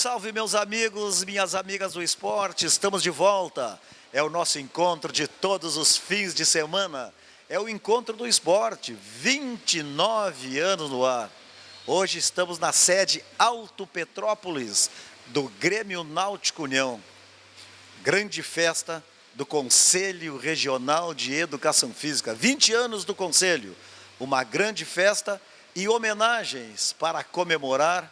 salve, meus amigos, minhas amigas do esporte, estamos de volta. É o nosso encontro de todos os fins de semana. É o encontro do esporte, 29 anos no ar. Hoje estamos na sede Alto Petrópolis do Grêmio Náutico União. Grande festa do Conselho Regional de Educação Física. 20 anos do Conselho. Uma grande festa e homenagens para comemorar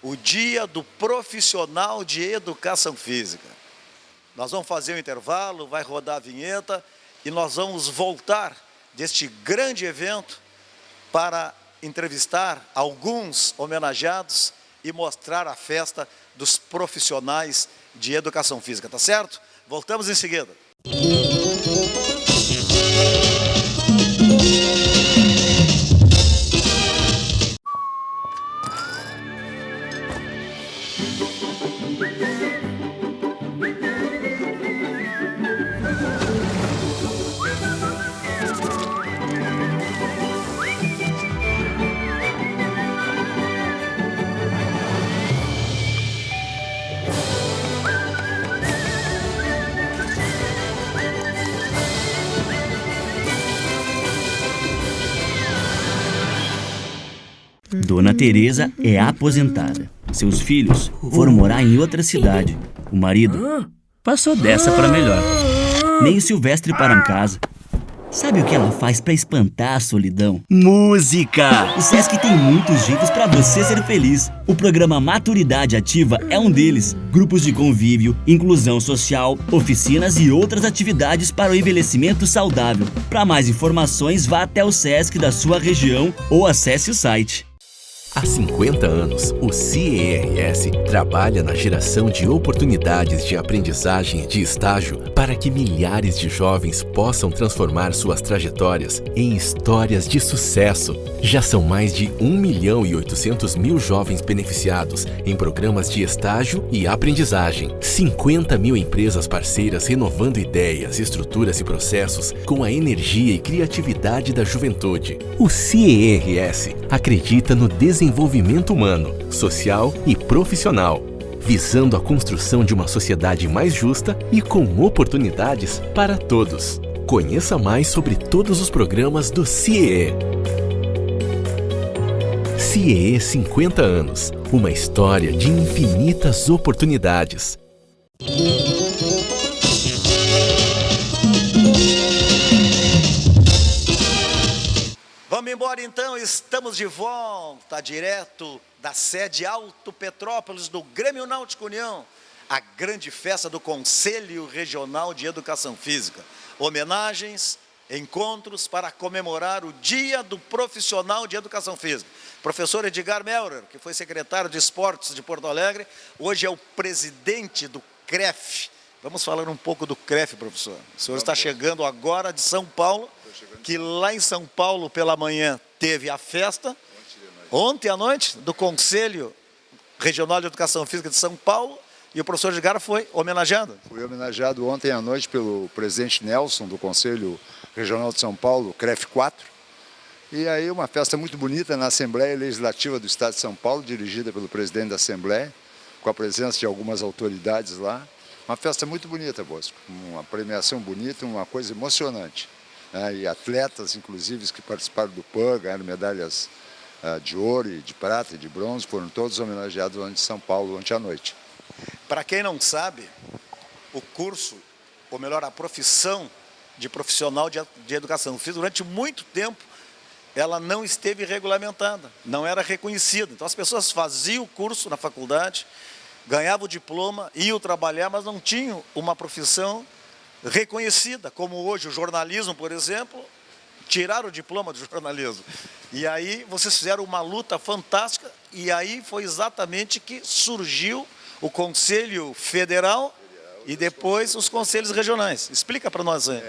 o Dia do Profissional de Educação Física. Nós vamos fazer um intervalo, vai rodar a vinheta e nós vamos voltar deste grande evento para entrevistar alguns homenageados e mostrar a festa dos profissionais de educação física, tá certo? Voltamos em seguida. Dona Teresa é aposentada. Seus filhos foram morar em outra cidade. O marido passou dessa para melhor. Nem o Silvestre para em casa. Sabe o que ela faz para espantar a solidão? Música! O Sesc tem muitos jeitos para você ser feliz. O programa Maturidade Ativa é um deles. Grupos de convívio, inclusão social, oficinas e outras atividades para o envelhecimento saudável. Para mais informações, vá até o Sesc da sua região ou acesse o site. Há 50 anos, o CIERS trabalha na geração de oportunidades de aprendizagem e de estágio para que milhares de jovens possam transformar suas trajetórias em histórias de sucesso. Já são mais de 1.800.000 jovens beneficiados em programas de estágio e aprendizagem. 50 mil empresas parceiras renovando ideias, estruturas e processos com a energia e criatividade da juventude. O CIERS acredita no desenvolvimento humano, social e profissional, visando a construção de uma sociedade mais justa e com oportunidades para todos. Conheça mais sobre todos os programas do CIEE. CIEE 50 anos, uma história de infinitas oportunidades. Vamos embora então, estamos de volta, direto da sede Alto Petrópolis do Grêmio Náutico União, a grande festa do Conselho Regional de Educação Física. Homenagens, encontros para comemorar o Dia do Profissional de Educação Física. Professor Edgar Melrer, que foi secretário de Esportes de Porto Alegre, hoje é o presidente do CREF. Vamos falar um pouco do CREF, professor. O senhor está chegando agora de São Paulo, que lá em São Paulo, pela manhã, teve a festa, ontem à noite, do Conselho Regional de Educação Física de São Paulo, e o professor Edgar foi homenageado. Fui homenageado ontem à noite pelo presidente Nelson, do Conselho Regional de São Paulo, CREF 4, e aí uma festa muito bonita na Assembleia Legislativa do Estado de São Paulo, dirigida pelo presidente da Assembleia, com a presença de algumas autoridades lá. Uma festa muito bonita, Bosco, uma premiação bonita, uma coisa emocionante. E atletas, inclusive, que participaram do PAN, ganharam medalhas de ouro, e de prata e de bronze, foram todos homenageados ontem em São Paulo, ontem à noite. Para quem não sabe, o curso, ou melhor, a profissão de profissional de educação física, durante muito tempo, ela não esteve regulamentada, não era reconhecida. Então as pessoas faziam o curso na faculdade, ganhavam o diploma, iam trabalhar, mas não tinham uma profissão reconhecida, como hoje o jornalismo, por exemplo, tiraram o diploma de jornalismo. E aí vocês fizeram uma luta fantástica, e aí foi exatamente que surgiu o Conselho Federal e depois os conselhos regionais. Explica para nós aí.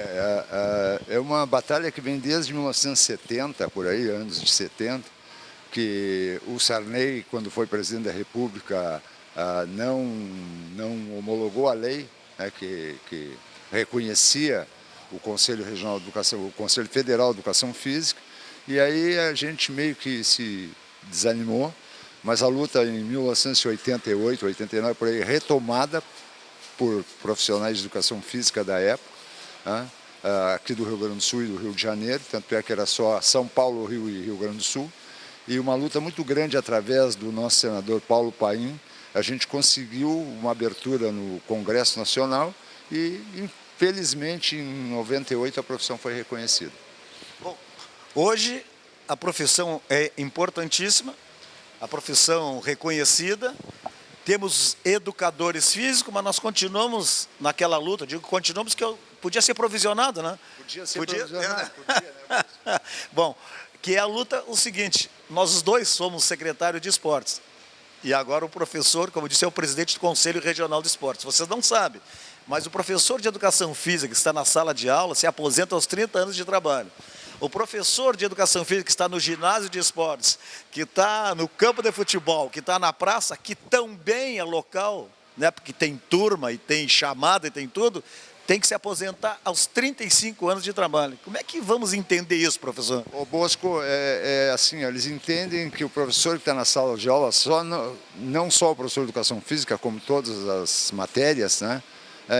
É uma batalha que vem desde 1970, por aí, anos de 70, que o Sarney, quando foi presidente da República, não homologou a lei, né, que reconhecia o Conselho Regional de Educação, o Conselho Federal de Educação Física, e aí a gente meio que se desanimou, mas a luta em 1988, 89, por aí, retomada por profissionais de educação física da época, né? Aqui do Rio Grande do Sul e do Rio de Janeiro, tanto é que era só São Paulo, Rio e Rio Grande do Sul, e uma luta muito grande através do nosso senador Paulo Paim. A gente conseguiu uma abertura no Congresso Nacional e, infelizmente, em 98 a profissão foi reconhecida. Bom, hoje a profissão é importantíssima, a profissão reconhecida. Temos educadores físicos, mas nós continuamos naquela luta. Digo continuamos que podia ser provisionado, né? Podia ser provisionado, podia, né? Bom, que é a luta o seguinte, nós os dois somos secretário de esportes. E agora o professor, como eu disse, é o presidente do Conselho Regional de Esportes. Vocês não sabem, mas o professor de educação física que está na sala de aula se aposenta aos 30 anos de trabalho. O professor de educação física que está no ginásio de esportes, que está no campo de futebol, que está na praça, que também é local, né, porque tem turma e tem chamada e tem tudo, tem que se aposentar aos 35 anos de trabalho. Como é que vamos entender isso, professor? O Bosco, assim, eles entendem que o professor que está na sala de aula, não só o professor de educação física, como todas as matérias, né,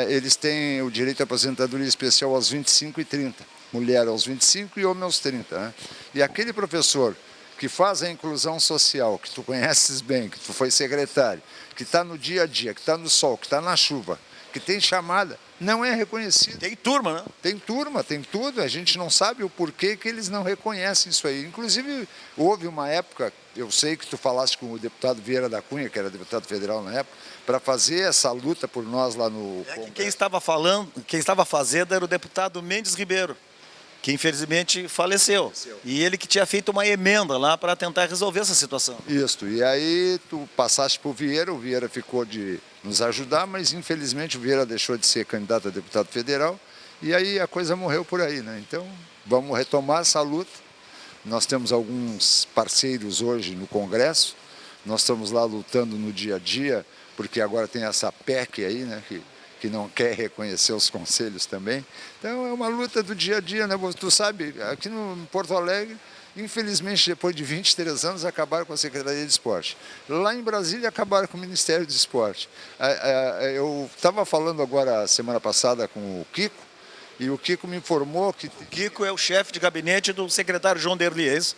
eles têm o direito à aposentadoria especial aos 25 e 30. Mulher aos 25 e homem aos 30. Né? E aquele professor que faz a inclusão social, que tu conheces bem, que tu foi secretário, que está no dia a dia, que está no sol, que está na chuva, que tem chamada, não é reconhecido. Tem turma, né? Tem turma, tem tudo, a gente não sabe o porquê que eles não reconhecem isso aí. Inclusive, houve uma época, eu sei que tu falaste com o deputado Vieira da Cunha, que era deputado federal na época, para fazer essa luta por nós lá no Congresso. Quem estava fazendo era o deputado Mendes Ribeiro, que infelizmente faleceu. E ele que tinha feito uma emenda lá para tentar resolver essa situação. Isso, e aí tu passaste para o Vieira ficou de nos ajudar, mas infelizmente o Vieira deixou de ser candidato a deputado federal, e aí a coisa morreu por aí, né? Então, vamos retomar essa luta. Nós temos alguns parceiros hoje no Congresso, nós estamos lá lutando no dia a dia, porque agora tem essa PEC aí, né, que não quer reconhecer os conselhos também. Então, é uma luta do dia a dia, né? Tu sabe, aqui em Porto Alegre, infelizmente, depois de 23 anos, acabaram com a Secretaria de Esporte. Lá em Brasília, acabaram com o Ministério do Esporte. Eu estava falando agora, semana passada, com o Kiko, e o Kiko me informou que... O Kiko é o chefe de gabinete do secretário João Derli, é isso?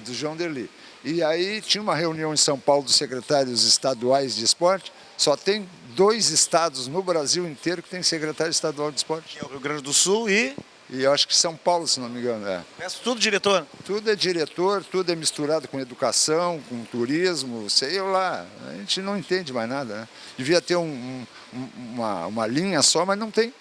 Do João Derli. E aí tinha uma reunião em São Paulo dos secretários estaduais de esporte, só tem 2 estados no Brasil inteiro que tem secretário estadual de esporte. Que é o Rio Grande do Sul e eu acho que São Paulo, se não me engano. Peço tudo diretor? Tudo é diretor, tudo é misturado com educação, com turismo, sei lá. A gente não entende mais nada, né? Devia ter uma linha só, mas não tem.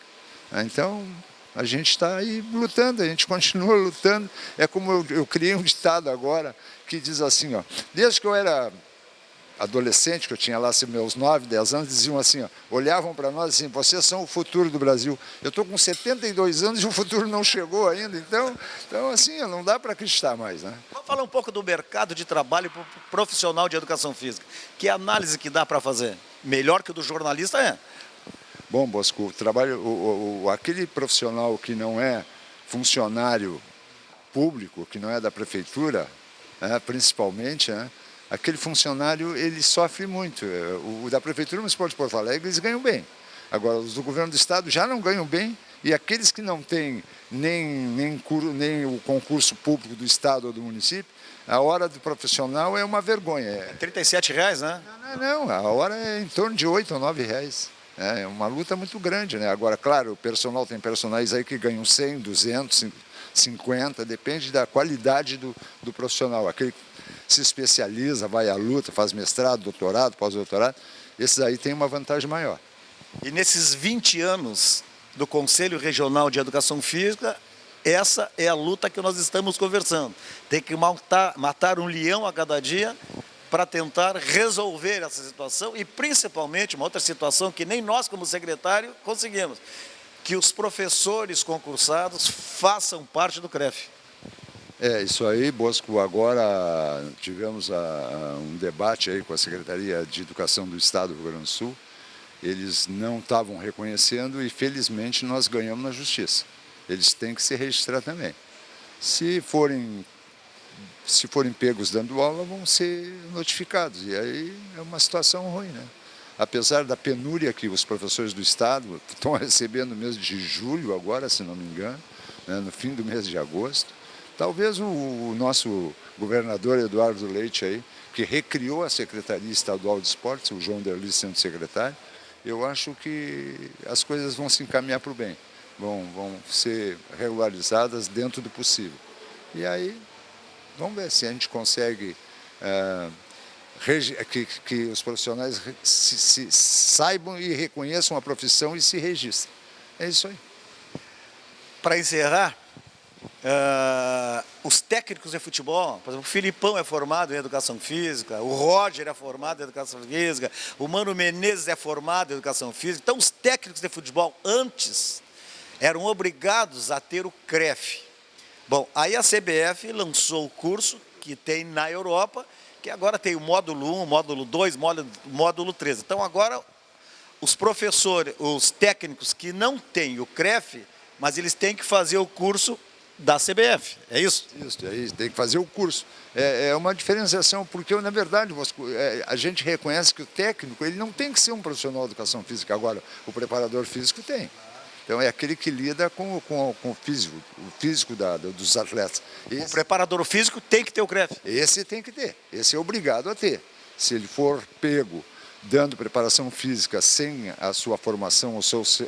Então, a gente está aí lutando, a gente continua lutando. É como eu criei um ditado agora que diz assim, ó, desde que eu era adolescente, que eu tinha lá meus 9, 10 anos, diziam assim, ó, olhavam para nós assim, vocês são o futuro do Brasil. Eu estou com 72 anos e o futuro não chegou ainda, então assim, não dá para acreditar mais, né? Vamos falar um pouco do mercado de trabalho para o profissional de educação física. Que análise que dá para fazer? Melhor que o do jornalista é? Bom, Bosco, aquele profissional que não é funcionário público, que não é da prefeitura, principalmente, né? Aquele funcionário, ele sofre muito. O da Prefeitura Municipal de Porto Alegre, eles ganham bem. Agora, os do governo do Estado já não ganham bem, e aqueles que não têm nem o concurso público do Estado ou do município, a hora do profissional é uma vergonha. É R$37, né? Não, a hora é em torno de R$8 ou R$9. É uma luta muito grande, né? Agora, claro, o personal tem personagens aí que ganham 100, 200, 50, depende da qualidade do profissional. Aquele se especializa, vai à luta, faz mestrado, doutorado, pós-doutorado, esses aí têm uma vantagem maior. E nesses 20 anos do Conselho Regional de Educação Física, essa é a luta que nós estamos conversando. Tem que matar um leão a cada dia para tentar resolver essa situação e, principalmente, uma outra situação que nem nós, como secretário, conseguimos, que os professores concursados façam parte do CREF. Isso aí, Bosco, agora tivemos um debate aí com a Secretaria de Educação do Estado do Rio Grande do Sul. Eles não estavam reconhecendo e, felizmente, nós ganhamos na Justiça. Eles têm que se registrar também. Se forem se forem pegos dando aula, vão ser notificados. E aí é uma situação ruim, né? Apesar da penúria que os professores do Estado estão recebendo no mês de julho agora, se não me engano, né, no fim do mês de agosto, talvez o nosso governador Eduardo Leite, aí, que recriou a Secretaria Estadual de Esportes, o João Derli sendo secretário, eu acho que as coisas vão se encaminhar para o bem, vão ser regularizadas dentro do possível. E aí, vamos ver se a gente consegue que os profissionais se saibam e reconheçam a profissão e se registrem. É isso aí. Para encerrar, os técnicos de futebol, por exemplo, o Filipão é formado em Educação Física, o Roger é formado em Educação Física, o Mano Menezes é formado em Educação Física. Então, os técnicos de futebol antes eram obrigados a ter o CREF. Bom, aí a CBF lançou o curso que tem na Europa, que agora tem o módulo 1, módulo 2, módulo 3. Então, agora, os professores, os técnicos que não têm o CREF, mas eles têm que fazer o curso da CBF, é isso? Isso, é isso, tem que fazer o curso. É uma diferenciação, porque, na verdade, a gente reconhece que o técnico ele não tem que ser um profissional de educação física. Agora, o preparador físico tem. Então, é aquele que lida com o físico dos atletas. O preparador físico tem que ter o CREF. Esse tem que ter, esse é obrigado a ter. Se ele for pego dando preparação física sem a sua formação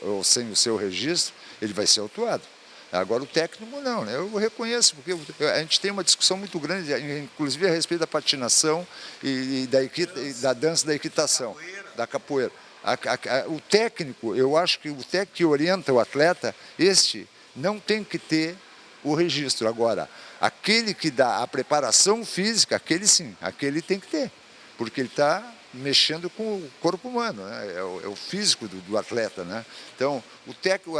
ou sem o seu registro, ele vai ser autuado. Agora, o técnico não, né? Eu reconheço, porque a gente tem uma discussão muito grande, inclusive a respeito da patinação e da dança da equitação, da capoeira. O técnico, eu acho que o técnico que orienta o atleta, este não tem que ter o registro. Agora, aquele que dá a preparação física, aquele sim, aquele tem que ter, porque ele está mexendo com o corpo humano, né? É o físico do atleta, né? Então,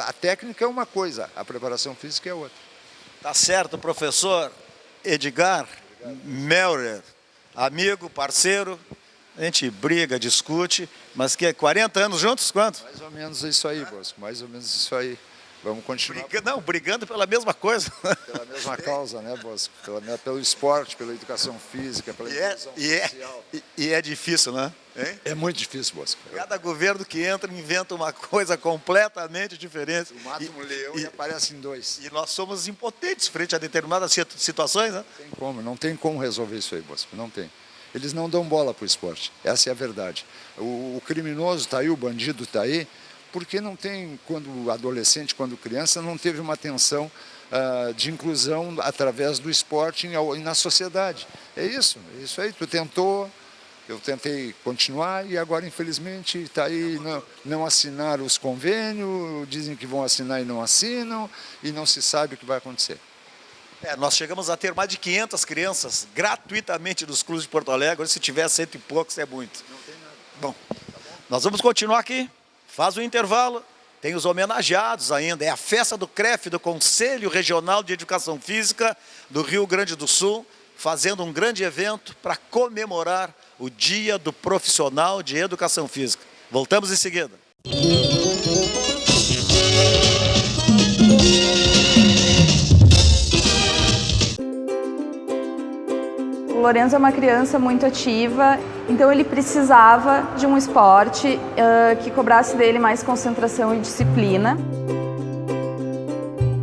a técnica é uma coisa, a preparação física é outra. Tá certo, professor Edgar Meurer, amigo, parceiro. A gente briga, discute, mas que 40 anos juntos, quantos? Mais ou menos isso aí, Bosco, mais ou menos isso aí. Vamos continuar. Brigando pela mesma coisa. Pela mesma causa, né, Bosco? Pelo esporte, pela educação física, pela inclusão social. E é difícil, né? Hein? É muito difícil, Bosco. Cada governo que entra inventa uma coisa completamente diferente. Mata um leão e aparece em dois. E nós somos impotentes frente a determinadas situações, né? Não tem como resolver isso aí, Bosco, não tem. Eles não dão bola para o esporte, essa é a verdade. O criminoso está aí, o bandido está aí, porque não tem, quando adolescente, quando criança, não teve uma atenção de inclusão através do esporte na sociedade. É isso aí, tu tentou, eu tentei continuar e agora, infelizmente, está aí, não assinaram os convênios, dizem que vão assinar e não assinam, e não se sabe o que vai acontecer. Nós chegamos a ter mais de 500 crianças gratuitamente nos clubes de Porto Alegre. Agora, se tiver 100 e poucos, é muito. Não tem nada. Bom, nós vamos continuar aqui. Faz o intervalo. Tem os homenageados ainda. É a festa do CREF, do Conselho Regional de Educação Física do Rio Grande do Sul, fazendo um grande evento para comemorar o Dia do Profissional de Educação Física. Voltamos em seguida. O Lorenzo é uma criança muito ativa, então ele precisava de um esporte que cobrasse dele mais concentração e disciplina.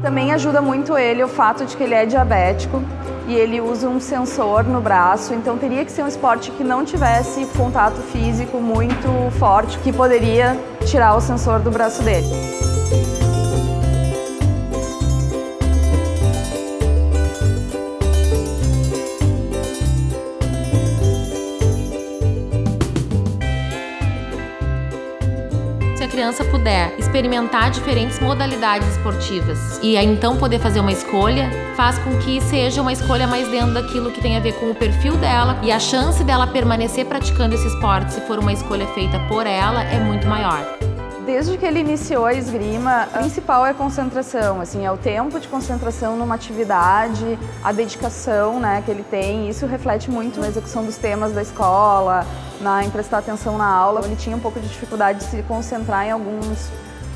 Também ajuda muito ele o fato de que ele é diabético e ele usa um sensor no braço, então teria que ser um esporte que não tivesse contato físico muito forte, que poderia tirar o sensor do braço dele. A criança puder experimentar diferentes modalidades esportivas e aí então poder fazer uma escolha, faz com que seja uma escolha mais dentro daquilo que tem a ver com o perfil dela, e a chance dela permanecer praticando esse esporte, se for uma escolha feita por ela, é muito maior. Desde que ele iniciou a esgrima, a principal é a concentração, assim, é o tempo de concentração numa atividade, a dedicação, que ele tem. Isso reflete muito na execução dos temas da escola, em prestar atenção na aula. Ele tinha um pouco de dificuldade de se concentrar em alguns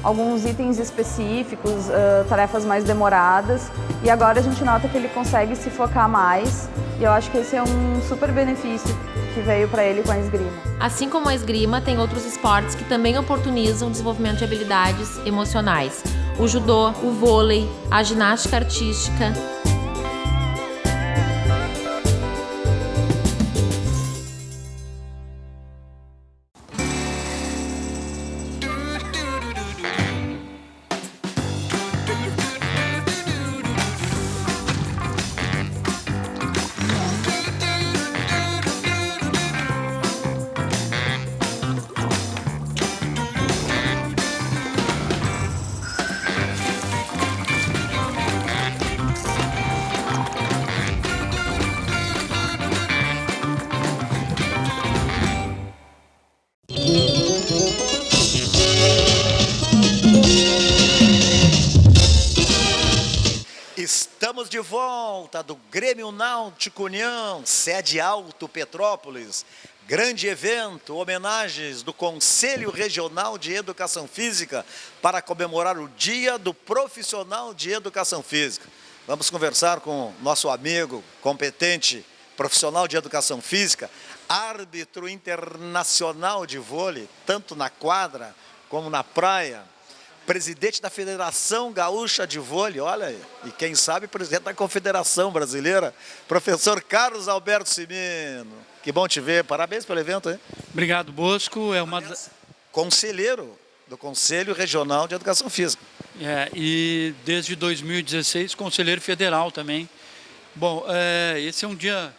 alguns itens específicos, tarefas mais demoradas, e agora a gente nota que ele consegue se focar mais, e eu acho que esse é um super benefício que veio para ele com a esgrima. Assim como a esgrima, tem outros esportes que também oportunizam o desenvolvimento de habilidades emocionais. O judô, o vôlei, a ginástica artística. Estamos de volta do Grêmio Náutico União, sede Alto Petrópolis. Grande evento, homenagens do Conselho Regional de Educação Física para comemorar o Dia do Profissional de Educação Física. Vamos conversar com nosso amigo competente, profissional de Educação Física, árbitro internacional de vôlei, tanto na quadra como na praia, presidente da Federação Gaúcha de Vôlei, olha aí, e quem sabe presidente da Confederação Brasileira, professor Carlos Alberto Cimino. Que bom te ver, parabéns pelo evento, hein? Obrigado, Bosco. Conselheiro do Conselho Regional de Educação Física. E desde 2016, conselheiro federal também. Bom, esse é um dia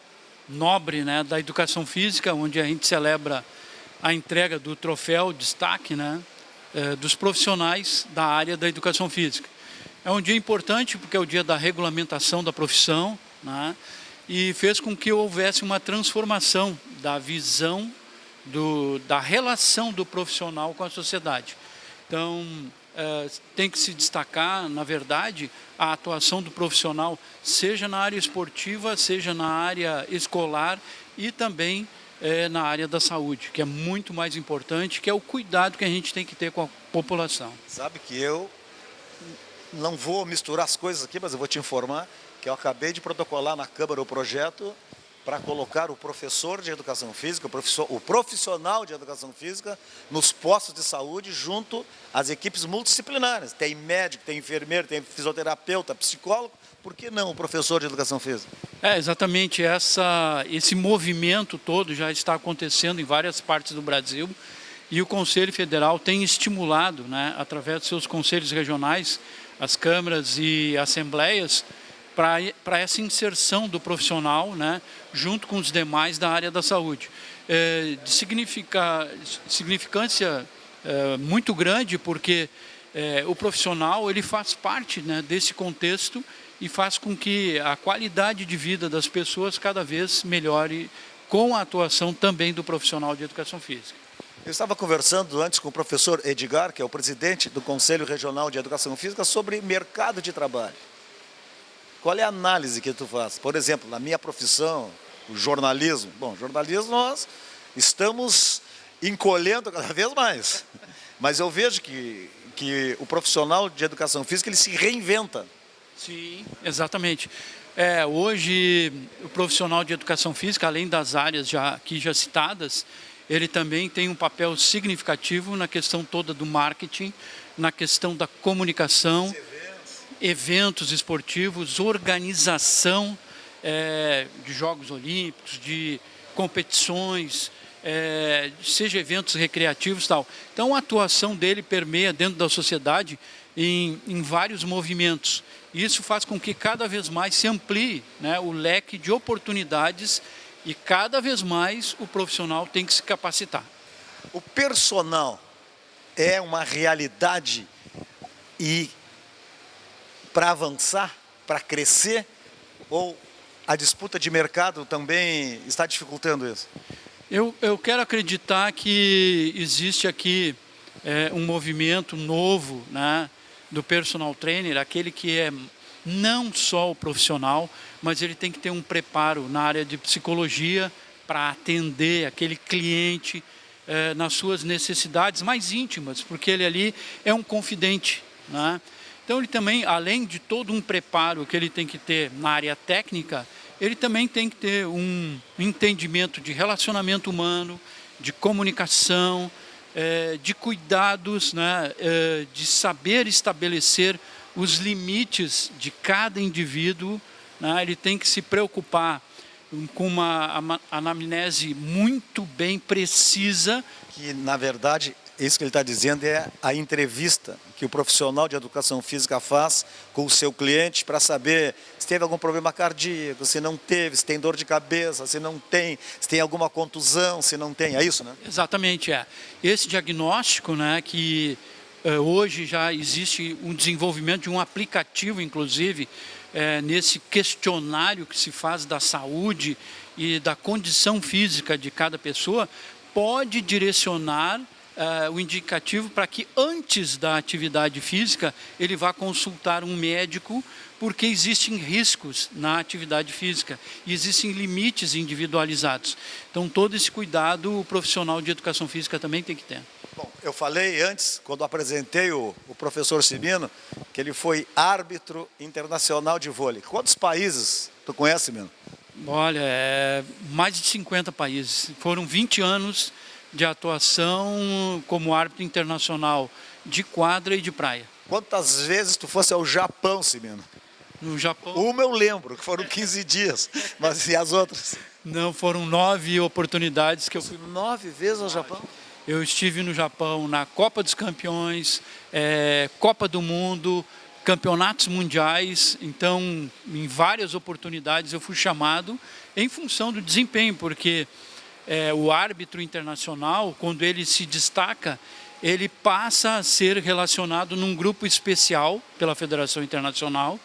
nobre, né, da educação física, onde a gente celebra a entrega do troféu destaque, né, dos profissionais da área da educação física. É um dia importante porque é o dia da regulamentação da profissão, né, e fez com que houvesse uma transformação da visão da relação do profissional com a sociedade. Então, tem que se destacar, na verdade, a atuação do profissional, seja na área esportiva, seja na área escolar e também na área da saúde, que é muito mais importante, que é o cuidado que a gente tem que ter com a população. Sabe que eu não vou misturar as coisas aqui, mas eu vou te informar que eu acabei de protocolar na Câmara o projeto para colocar o professor de educação física, o profissional de educação física nos postos de saúde junto às equipes multidisciplinares. Tem médico, tem enfermeiro, tem fisioterapeuta, psicólogo, por que não o professor de educação física? Exatamente, esse movimento todo já está acontecendo em várias partes do Brasil e o Conselho Federal tem estimulado, né, através dos seus conselhos regionais, as câmaras e assembleias, para essa inserção do profissional, né, junto com os demais da área da saúde. De significância muito grande, porque o profissional ele faz parte, né, desse contexto e faz com que a qualidade de vida das pessoas cada vez melhore com a atuação também do profissional de educação física. Eu estava conversando antes com o professor Edgar, que é o presidente do Conselho Regional de Educação Física, sobre mercado de trabalho. Qual é a análise que tu faz? Por exemplo, na minha profissão, o jornalismo. Bom, jornalismo nós estamos encolhendo cada vez mais. Mas eu vejo que o profissional de educação física ele se reinventa. Sim, exatamente. Hoje, o profissional de educação física, além das áreas aqui já citadas, ele também tem um papel significativo na questão toda do marketing, na questão da comunicação, eventos esportivos, organização de Jogos Olímpicos, de competições, seja eventos recreativos e tal. Então, a atuação dele permeia dentro da sociedade em vários movimentos. Isso faz com que cada vez mais se amplie, né, o leque de oportunidades e cada vez mais o profissional tem que se capacitar. O personal é uma realidade e para avançar, para crescer, ou a disputa de mercado também está dificultando isso? Eu quero acreditar que existe aqui um movimento novo, né, do personal trainer, aquele que é não só o profissional, mas ele tem que ter um preparo na área de psicologia para atender aquele cliente nas suas necessidades mais íntimas, porque ele ali é um confidente, né? Então ele também, além de todo um preparo que ele tem que ter na área técnica, ele também tem que ter um entendimento de relacionamento humano, de comunicação, de cuidados, né? De saber estabelecer os limites de cada indivíduo, né? Ele tem que se preocupar com uma anamnese muito bem precisa. Que, na verdade, isso que ele está dizendo é a entrevista que o profissional de educação física faz com o seu cliente para saber se teve algum problema cardíaco, se não teve, se tem dor de cabeça, se não tem, se tem alguma contusão, se não tem. É isso, né? Exatamente, é. Esse diagnóstico, né, que hoje já existe um desenvolvimento de um aplicativo, inclusive, nesse questionário que se faz da saúde e da condição física de cada pessoa, pode direcionar o indicativo para que antes da atividade física ele vá consultar um médico, porque existem riscos na atividade física e existem limites individualizados. Então todo esse cuidado o profissional de educação física também tem que ter. Bom, eu falei antes, quando apresentei o professor Cimino, que ele foi árbitro internacional de vôlei. Quantos países tu conhece, Cimino? Olha, mais de 50 países. Foram 20 anos de atuação como árbitro internacional de quadra e de praia. Quantas vezes tu fosse ao Japão, Cimino? No Japão? Uma eu lembro, que foram 15 dias, mas e as outras? Não, foram 9 oportunidades que eu fui. 9 vezes ao Japão? Eu estive no Japão na Copa dos Campeões, Copa do Mundo, campeonatos mundiais. Então, em várias oportunidades eu fui chamado em função do desempenho, porque o árbitro internacional, quando ele se destaca, ele passa a ser relacionado num grupo especial pela Federação Internacional.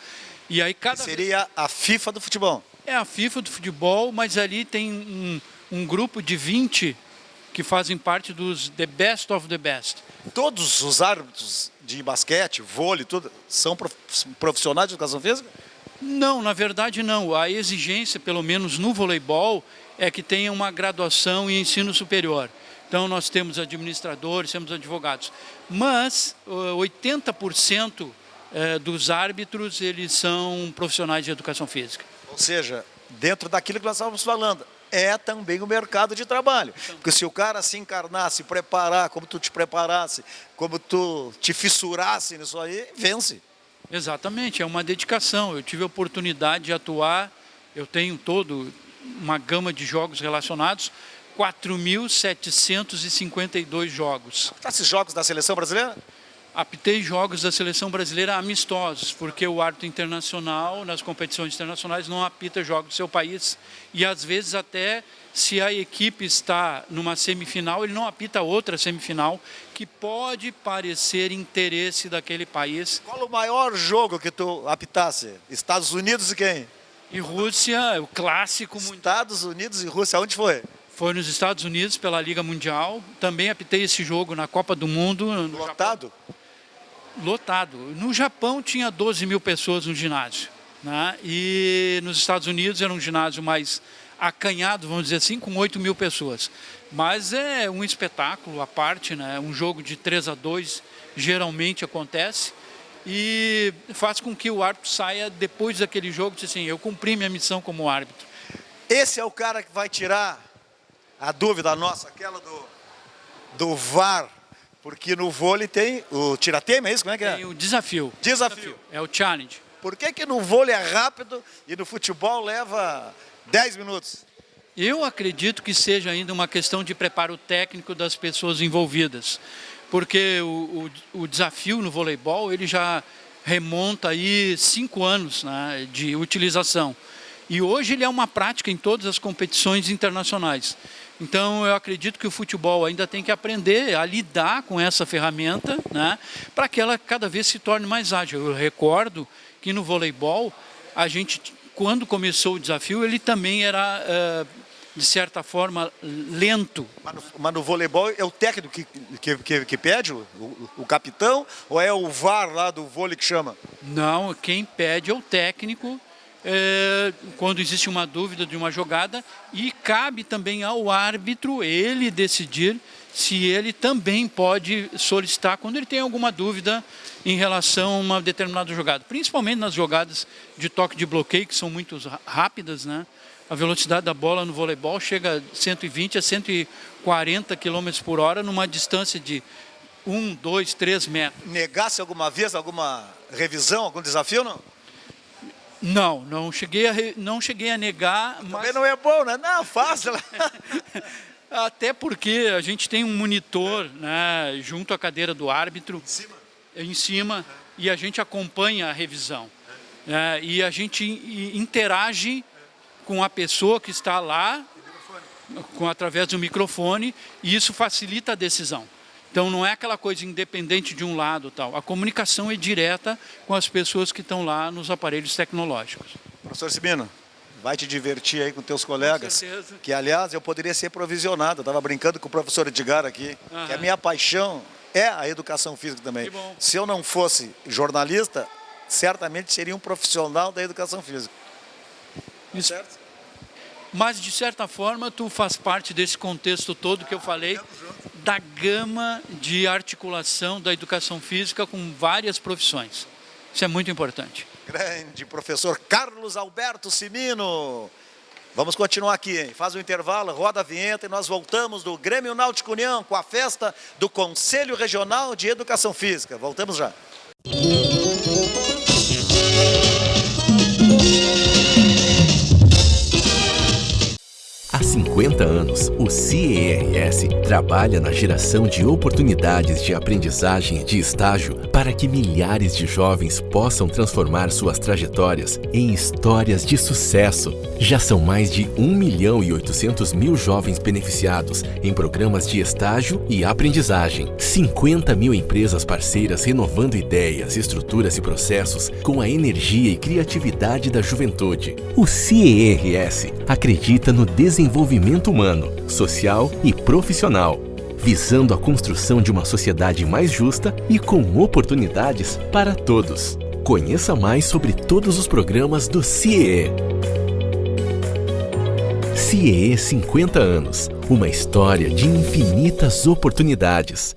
E aí seria a FIFA do futebol? É a FIFA do futebol, mas ali tem um grupo de 20 que fazem parte dos The Best of the Best. Todos os árbitros de basquete, vôlei, tudo, são profissionais de educação física? Não, na verdade não. A exigência, pelo menos no voleibol, é que tenha uma graduação em ensino superior. Então nós temos administradores, temos advogados. Mas 80% dos árbitros, eles são profissionais de educação física. Ou seja, dentro daquilo que nós estávamos falando, é também o mercado de trabalho. Porque se o cara se encarnar, se preparar, como tu te preparasse, como tu te fissurasse nisso aí, vence. Exatamente, é uma dedicação. Eu tive a oportunidade de atuar, eu tenho uma gama de jogos relacionados, 4.752 jogos. Esses jogos da seleção brasileira? Apitei jogos da seleção brasileira amistosos, porque o árbitro internacional, nas competições internacionais, não apita jogos do seu país. E às vezes até, se a equipe está numa semifinal, ele não apita outra semifinal, que pode parecer interesse daquele país. Qual o maior jogo que tu apitasse? Estados Unidos e quem? E Rússia, o clássico mundial. Estados Unidos e Rússia, onde foi? Foi nos Estados Unidos, pela Liga Mundial. Também apitei esse jogo na Copa do Mundo. Lotado? Lotado. No Japão tinha 12 mil pessoas no ginásio, né? E nos Estados Unidos era um ginásio mais acanhado, vamos dizer assim, com 8 mil pessoas. Mas é um espetáculo à parte, né? Um jogo de 3-2 geralmente acontece e faz com que o árbitro saia depois daquele jogo e diz assim, eu cumpri minha missão como árbitro. Esse é o cara que vai tirar a dúvida nossa, aquela do VAR. Porque no vôlei tem o tiratema, é isso? Como é que é? Tem o desafio. Desafio. É o challenge. Por que no vôlei é rápido e no futebol leva 10 minutos? Eu acredito que seja ainda uma questão de preparo técnico das pessoas envolvidas. Porque o desafio no voleibol, ele já remonta aí 5 anos, né, de utilização. E hoje ele é uma prática em todas as competições internacionais. Então eu acredito que o futebol ainda tem que aprender a lidar com essa ferramenta, né, para que ela cada vez se torne mais ágil. Eu recordo que no voleibol, a gente, quando começou o desafio, ele também era, de certa forma, lento. Mas no voleibol é o técnico que pede, o capitão, ou é o VAR lá do vôlei que chama? Não, quem pede é o técnico quando existe uma dúvida de uma jogada, e cabe também ao árbitro ele decidir se ele também pode solicitar quando ele tem alguma dúvida em relação a uma determinada jogada. Principalmente nas jogadas de toque de bloqueio, que são muito rápidas, né? A velocidade da bola no voleibol chega a 120 a 140 km por hora numa distância de 1, 2, 3 metros. Negasse alguma vez alguma revisão, algum desafio, não? Não cheguei a negar. Também Mas... não é bom, né? Não, fácil. Até porque a gente tem um monitor, né, junto à cadeira do árbitro, em cima, e a gente acompanha a revisão. E a gente interage com a pessoa que está lá, através do microfone, e isso facilita a decisão. Então não é aquela coisa independente de um lado, tal. A comunicação é direta com as pessoas que estão lá nos aparelhos tecnológicos. Professor Cimino, vai te divertir aí com teus colegas. Com certeza. Que, aliás, eu poderia ser provisionado. Eu estava brincando com o professor Edgar aqui, que a minha paixão é a educação física também. Que bom. Se eu não fosse jornalista, certamente seria um profissional da educação física. Isso. Certo? Mas, de certa forma, tu faz parte desse contexto todo que eu falei, da gama de articulação da educação física com várias profissões. Isso é muito importante. Grande professor Carlos Alberto Cimino. Vamos continuar aqui, hein? Faz um intervalo, roda a vinheta e nós voltamos do Grêmio Náutico União com a festa do Conselho Regional de Educação Física. Voltamos já. Há 50 anos, o CIERS trabalha na geração de oportunidades de aprendizagem e de estágio para que milhares de jovens possam transformar suas trajetórias em histórias de sucesso. Já são mais de 1.800.000 jovens beneficiados em programas de estágio e aprendizagem. 50.000 empresas parceiras renovando ideias, estruturas e processos com a energia e criatividade da juventude. O CIERS acredita no desenvolvimento humano, social e profissional, visando a construção de uma sociedade mais justa e com oportunidades para todos. Conheça mais sobre todos os programas do CIE. CIE 50 anos, uma história de infinitas oportunidades.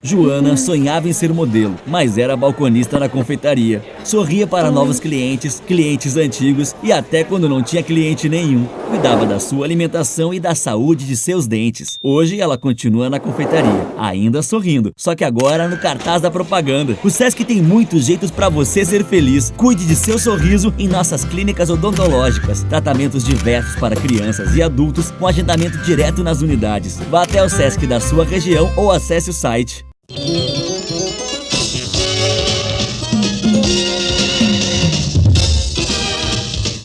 Joana sonhava em ser modelo, mas era balconista na confeitaria. Sorria para novos clientes, clientes antigos e até quando não tinha cliente nenhum. Cuidava da sua alimentação e da saúde de seus dentes. Hoje ela continua na confeitaria, ainda sorrindo, só que agora no cartaz da propaganda. O Sesc tem muitos jeitos para você ser feliz. Cuide de seu sorriso em nossas clínicas odontológicas. Tratamentos diversos para crianças e adultos com agendamento direto nas unidades. Vá até o Sesc da sua região ou acesse o site.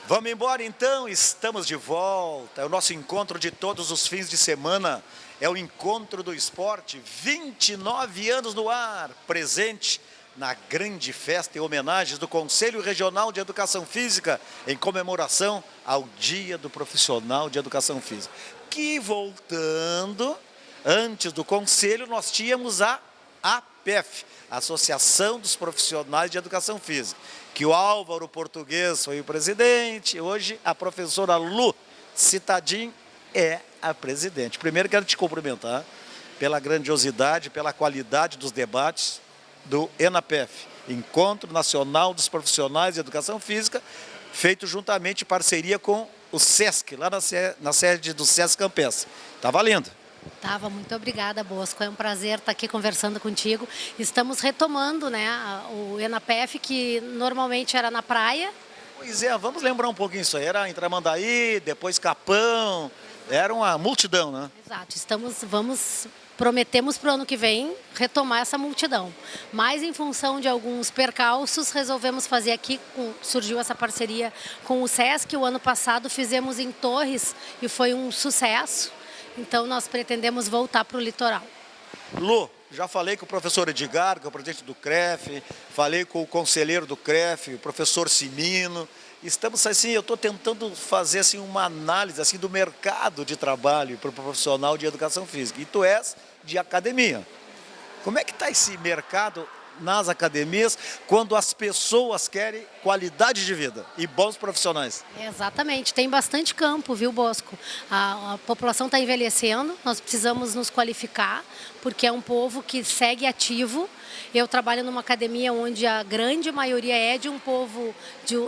Vamos embora então, estamos de volta. É o nosso encontro de todos os fins de semana. É o encontro do esporte, 29 anos no ar, presente na grande festa e homenagens do Conselho Regional de Educação Física, em comemoração ao Dia do Profissional de Educação Física. Que voltando, antes do Conselho, nós tínhamos a APEF, Associação dos Profissionais de Educação Física, que o Álvaro Português foi o presidente, hoje a professora Lu Citadin é a presidente. Primeiro quero te cumprimentar pela grandiosidade, pela qualidade dos debates do ENAPEF, Encontro Nacional dos Profissionais de Educação Física, feito juntamente em parceria com o SESC, lá na sede do SESC Campestre. Está valendo. Tava, muito obrigada, Bosco. É um prazer estar aqui conversando contigo. Estamos retomando, né, o ENAPEF, que normalmente era na praia. Pois é, vamos lembrar um pouquinho isso aí. Era em Tramandaí, depois Capão, Era uma multidão, né? Exato, prometemos para o ano que vem retomar essa multidão. Mas em função de alguns percalços, resolvemos fazer aqui, surgiu essa parceria com o Sesc. O ano passado fizemos em Torres e foi um sucesso. Então nós pretendemos voltar para o litoral. Lu, já falei com o professor Edgar, que é o presidente do CREF, falei com o conselheiro do CREF, o professor Simino. Estamos assim, eu estou tentando fazer assim uma análise assim do mercado de trabalho para o profissional de educação física. E tu és de academia. Como é que está esse mercado nas academias quando as pessoas querem qualidade de vida e bons profissionais? Exatamente, tem bastante campo, viu, Bosco? A população está envelhecendo, nós precisamos nos qualificar, porque é um povo que segue ativo. Eu trabalho numa academia onde a grande maioria é de um povo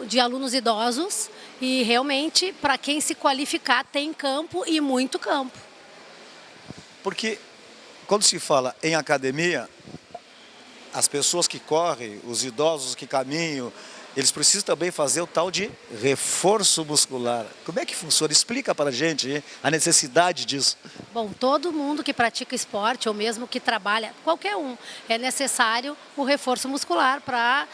de alunos idosos e realmente, para quem se qualificar, tem campo e muito campo. Porque quando se fala em academia, as pessoas que correm, os idosos que caminham, eles precisam também fazer o tal de reforço muscular. Como é que funciona? Explica para a gente a necessidade disso. Bom, todo mundo que pratica esporte ou mesmo que trabalha, qualquer um, é necessário o reforço muscular para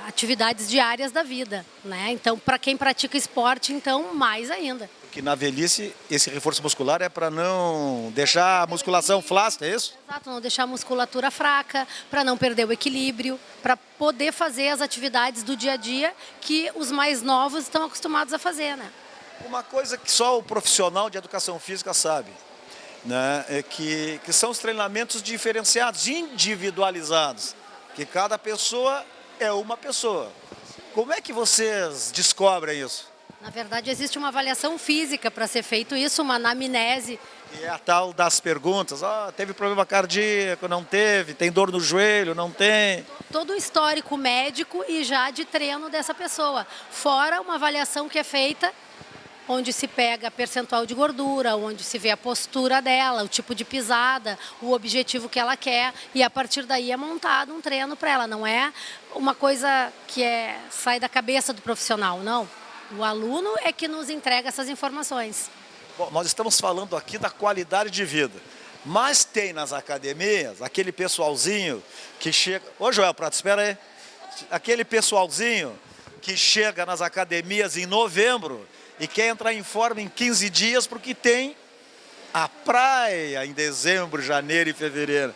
atividades diárias da vida, né? Então, para quem pratica esporte, então, mais ainda. Porque na velhice, esse reforço muscular é para não deixar a musculação flácida, é isso? Exato, não deixar a musculatura fraca, para não perder o equilíbrio, para poder fazer as atividades do dia a dia que os mais novos estão acostumados a fazer, né? Uma coisa que só o profissional de educação física sabe, né, é que são os treinamentos diferenciados, individualizados, que cada pessoa é uma pessoa. Como é que vocês descobrem isso? Na verdade, existe uma avaliação física para ser feito isso, uma anamnese. E é a tal das perguntas, teve problema cardíaco, não teve, tem dor no joelho, não tem. Todo o histórico médico e já de treino dessa pessoa. Fora uma avaliação que é feita onde se pega percentual de gordura, onde se vê a postura dela, o tipo de pisada, o objetivo que ela quer, e a partir daí é montado um treino para ela. Não é uma coisa que sai da cabeça do profissional, não. O aluno é que nos entrega essas informações. Bom, nós estamos falando aqui da qualidade de vida, mas tem nas academias aquele pessoalzinho que chega... Ô Joel Prato, espera aí. Aquele pessoalzinho que chega nas academias em novembro e quer entrar em forma em 15 dias porque tem a praia em dezembro, janeiro e fevereiro.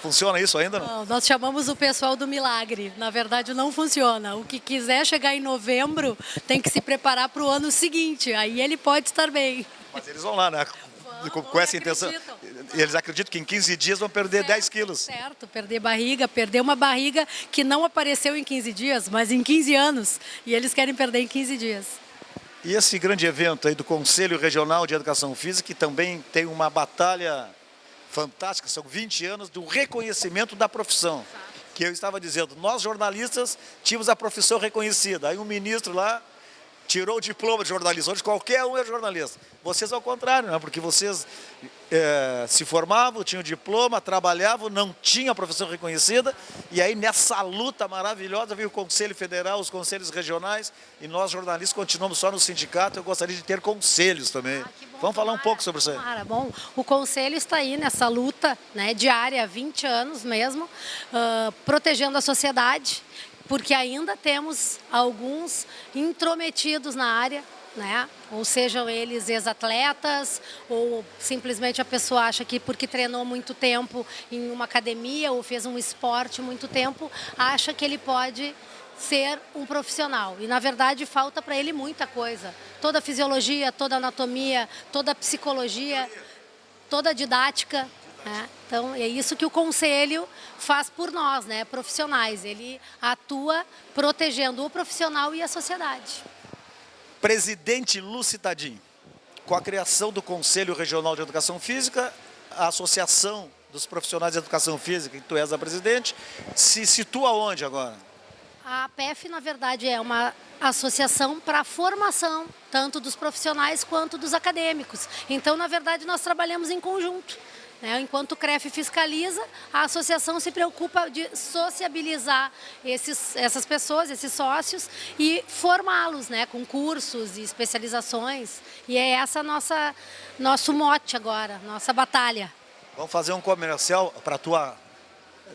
Funciona isso ainda? Não, nós chamamos o pessoal do milagre. Na verdade, não funciona. O que quiser chegar em novembro tem que se preparar para o ano seguinte. Aí ele pode estar bem. Mas eles vão lá, né? Com essa intenção. Eles acreditam que em 15 dias vão perder 10 quilos. Certo, perder uma barriga que não apareceu em 15 dias, mas em 15 anos. E eles querem perder em 15 dias. E esse grande evento aí do Conselho Regional de Educação Física, que também tem uma batalha fantástica, são 20 anos do reconhecimento da profissão. Que eu estava dizendo, nós jornalistas tínhamos a profissão reconhecida. Aí um ministro lá tirou o diploma de jornalista, hoje qualquer um é jornalista. Vocês ao contrário, né? Porque vocês se formavam, tinham diploma, trabalhavam, não tinham a profissão reconhecida, e aí nessa luta maravilhosa veio o Conselho Federal, os conselhos regionais, e nós jornalistas continuamos só no sindicato. Eu gostaria de ter conselhos também. Vamos falar um pouco sobre isso aí. Bom, o Conselho está aí nessa luta, né, diária há 20 anos mesmo, protegendo a sociedade, porque ainda temos alguns intrometidos na área, né? Ou sejam eles ex-atletas, ou simplesmente a pessoa acha que porque treinou muito tempo em uma academia ou fez um esporte muito tempo, acha que ele pode ser um profissional. E na verdade falta para ele muita coisa. Toda a fisiologia, toda a anatomia, toda a psicologia, toda a didática. Né? Então é isso que o Conselho faz por nós, né, profissionais. Ele atua protegendo o profissional e a sociedade. Presidente Lu Citadin, com a criação do Conselho Regional de Educação Física, a Associação dos Profissionais de Educação Física, que tu és a presidente, se situa onde agora? A APEF, na verdade, é uma associação para a formação, tanto dos profissionais quanto dos acadêmicos. Então, na verdade, nós trabalhamos em conjunto. né? Enquanto o CREF fiscaliza, a associação se preocupa de sociabilizar essas pessoas, esses sócios, e formá-los, né? Com cursos e especializações. E é essa nosso mote agora, nossa batalha. Vamos fazer um comercial para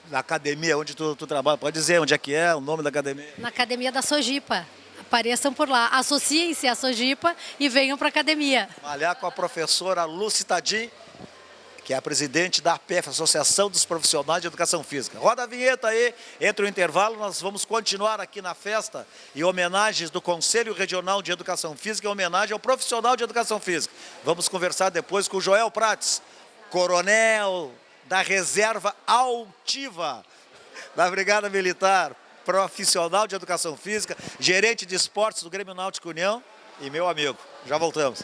na academia onde tu trabalha. Pode dizer onde é o nome da academia? Na academia da Sojipa. Apareçam por lá, associem-se à Sojipa e venham para a academia. Malhar com a professora Lúcia Tadim, que é a presidente da APEF, Associação dos Profissionais de Educação Física. Roda a vinheta aí, entre o intervalo, nós vamos continuar aqui na festa em homenagens do Conselho Regional de Educação Física, em homenagem ao profissional de Educação Física. Vamos conversar depois com o Joel Prates, coronel da Reserva Altiva da Brigada Militar, profissional de Educação Física, gerente de esportes do Grêmio Náutico União e meu amigo. Já voltamos.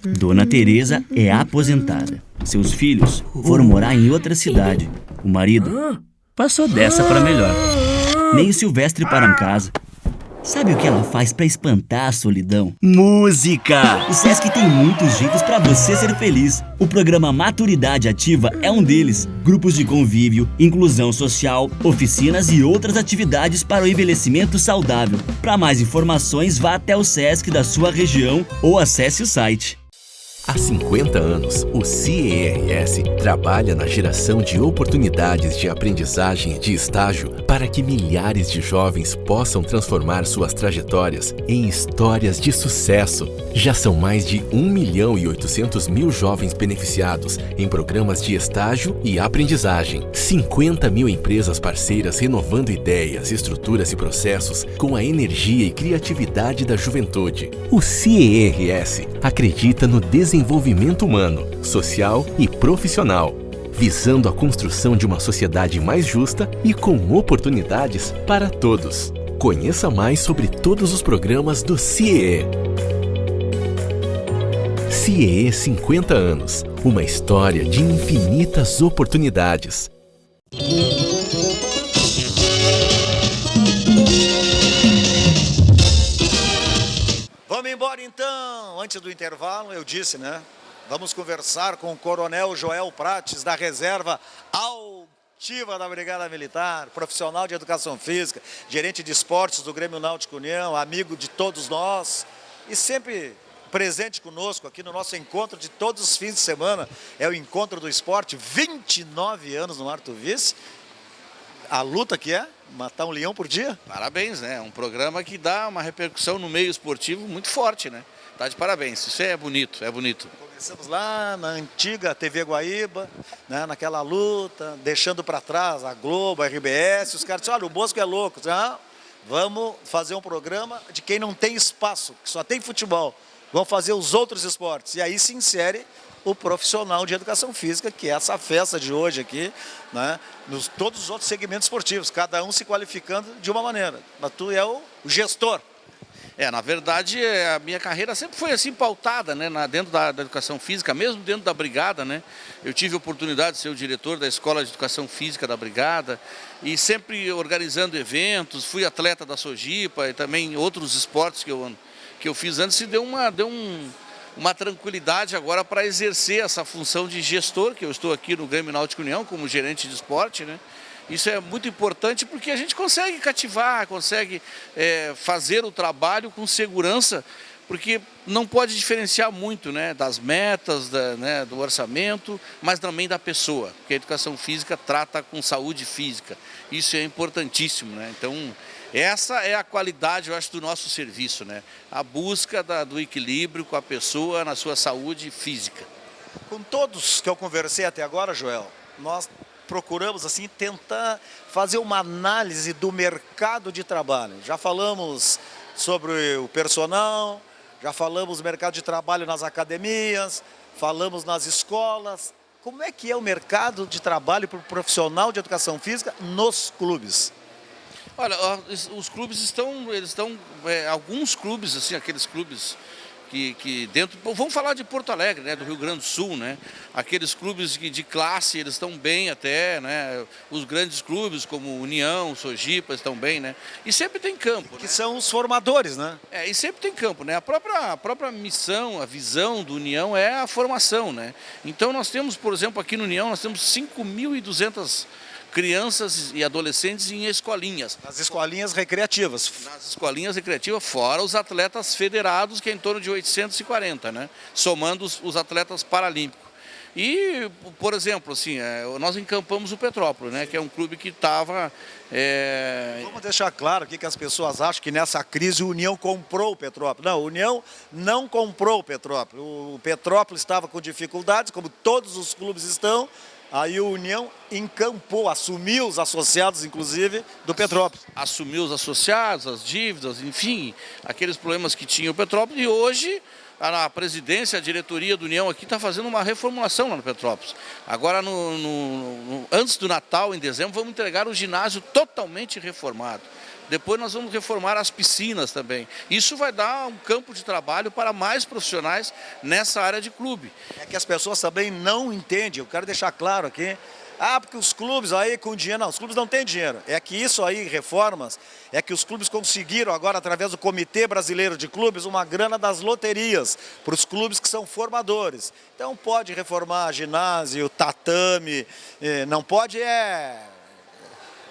Dona Teresa é aposentada. Seus filhos foram morar em outra cidade. O marido passou dessa para melhor. Nem o Silvestre para em casa. Sabe o que ela faz para espantar a solidão? Música! O Sesc tem muitos jeitos para você ser feliz. O programa Maturidade Ativa é um deles. Grupos de convívio, inclusão social, oficinas e outras atividades para o envelhecimento saudável. Para mais informações, vá até o Sesc da sua região ou acesse o site. Há 50 anos, o CIERS trabalha na geração de oportunidades de aprendizagem e de estágio para que milhares de jovens possam transformar suas trajetórias em histórias de sucesso. Já são mais de 1.800.000 jovens beneficiados em programas de estágio e aprendizagem. 50 mil empresas parceiras renovando ideias, estruturas e processos com a energia e criatividade da juventude. O CIERS acredita no desenvolvimento humano, social e profissional, visando a construção de uma sociedade mais justa e com oportunidades para todos. Conheça mais sobre todos os programas do CIEE. CIEE 50 anos, uma história de infinitas oportunidades. Vamos embora então, antes do intervalo, eu disse, né? Vamos conversar com o coronel Joel Prates, da Reserva Altiva da Brigada Militar, profissional de Educação Física, gerente de esportes do Grêmio Náutico União, amigo de todos nós e sempre presente conosco aqui no nosso encontro de todos os fins de semana. É o Encontro do Esporte, 29 anos no Arto Vice. A luta que é matar um leão por dia? Parabéns, né? É um programa que dá uma repercussão no meio esportivo muito forte, né? Tá de parabéns, isso é bonito, é bonito. Começamos lá na antiga TV Guaíba, né, naquela luta, deixando para trás a Globo, a RBS, os caras disseram, olha, o Bosco é louco. Não, vamos fazer um programa de quem não tem espaço, que só tem futebol. Vamos fazer os outros esportes. E aí se insere o profissional de educação física, que é essa festa de hoje aqui, né, nos todos os outros segmentos esportivos, cada um se qualificando de uma maneira. Mas tu é o gestor. Na verdade, a minha carreira sempre foi assim pautada, né, dentro da educação física, mesmo dentro da brigada, né. Eu tive a oportunidade de ser o diretor da Escola de Educação Física da brigada e sempre organizando eventos, fui atleta da Sojipa e também outros esportes que eu fiz antes e deu uma tranquilidade agora para exercer essa função de gestor, que eu estou aqui no Grêmio Náutico União como gerente de esporte, né. Isso é muito importante porque a gente consegue cativar, consegue fazer o trabalho com segurança, porque não pode diferenciar muito, né, das metas, do orçamento, mas também da pessoa, porque a educação física trata com saúde física. Isso é importantíssimo, né? Então, essa é a qualidade, eu acho, do nosso serviço, né? A busca do equilíbrio com a pessoa na sua saúde física. Com todos que eu conversei até agora, Joel, nós procuramos assim tentar fazer uma análise do mercado de trabalho. Já falamos sobre o personal, já falamos do mercado de trabalho nas academias, falamos nas escolas. Como é que é o mercado de trabalho para o profissional de educação física nos clubes? Olha, os clubes alguns clubes, assim, aqueles clubes que dentro, vamos falar de Porto Alegre, né, do Rio Grande do Sul, né, aqueles clubes de classe, eles estão bem até, né, os grandes clubes como União, Sojipa estão bem, né, e sempre tem campo. Que são os formadores, né? E sempre tem campo, né, a própria missão, a visão do União é a formação, né, então nós temos, por exemplo, aqui no União, nós temos 5.200 crianças e adolescentes em escolinhas. Nas escolinhas recreativas. Nas escolinhas recreativas, fora os atletas federados, que é em torno de 840, né? Somando os atletas paralímpicos. E, por exemplo, assim, nós encampamos o Petrópolis, né? Que é um clube que estava... Vamos deixar claro aqui que as pessoas acham que nessa crise o União comprou o Petrópolis. Não, o União não comprou o Petrópolis. O Petrópolis estava com dificuldades, como todos os clubes estão. Aí o União encampou, assumiu os associados, inclusive, do Petrópolis. Assumiu os associados, as dívidas, enfim, aqueles problemas que tinha o Petrópolis. E hoje a presidência, a diretoria do União aqui está fazendo uma reformulação lá no Petrópolis. Agora, antes do Natal, em dezembro, vamos entregar o ginásio totalmente reformado. Depois nós vamos reformar as piscinas também. Isso vai dar um campo de trabalho para mais profissionais nessa área de clube. É que as pessoas também não entendem, eu quero deixar claro aqui. Porque os clubes aí com dinheiro, não, os clubes não têm dinheiro. É que isso aí, reformas, é que os clubes conseguiram agora, através do Comitê Brasileiro de Clubes, uma grana das loterias para os clubes que são formadores. Então pode reformar ginásio, tatame, não pode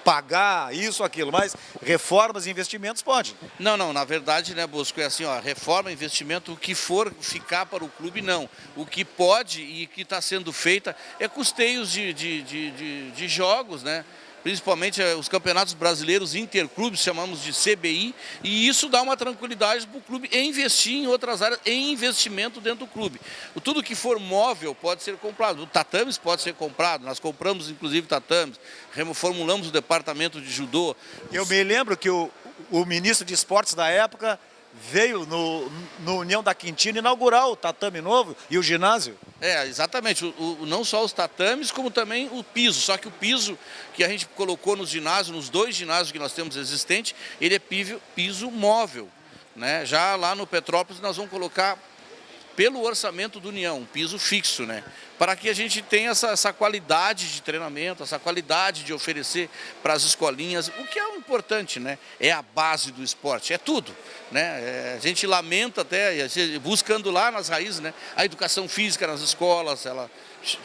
pagar isso, aquilo, mas reformas e investimentos pode. Não, na verdade, né, Bosco, é assim, ó, reforma, investimento, o que for ficar para o clube, não. O que pode e que está sendo feita é custeios de jogos, né? Principalmente os campeonatos brasileiros interclubes, chamamos de CBI, e isso dá uma tranquilidade para o clube investir em outras áreas, em investimento dentro do clube. Tudo que for móvel pode ser comprado, o tatames pode ser comprado, nós compramos inclusive tatames, reformulamos o departamento de judô. Eu me lembro que o ministro de esportes da época veio no União da Quintina inaugurar o tatame novo e o ginásio. Exatamente, não só os tatames, como também o piso, só que o piso que a gente colocou nos ginásios, nos 2 ginásios que nós temos existentes, ele é piso móvel, né? Já lá no Petrópolis nós vamos colocar, pelo orçamento do União, um piso fixo, né? Para que a gente tenha essa qualidade de treinamento, essa qualidade de oferecer para as escolinhas, o que é importante, né? É a base do esporte, é tudo, né? A gente lamenta até, buscando lá nas raízes, né? A educação física nas escolas, ela